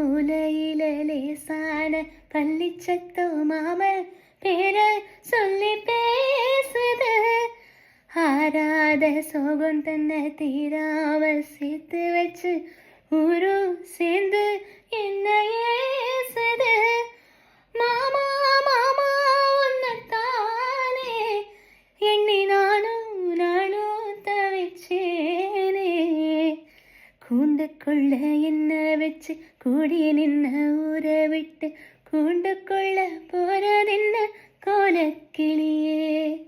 மூலையில லேசான பள்ளிச்சத்தோ மாம பேர சொல்லி பேசுது. ஆராத சோகம் தன்னை தீராம சேர்த்து வச்சு ஊரும் சேர்ந்து என்ன ஏசுது. மாமா மாமா உன்னத்தானே எண்ணி நானும் தவிச்சேனே. கூண்டுக்குள்ள என்ன வச்சு கூடி நின்ன ஊரை விட்டு கூண்டுக்குள்ள போறதென்ன கோலக்கிளியே.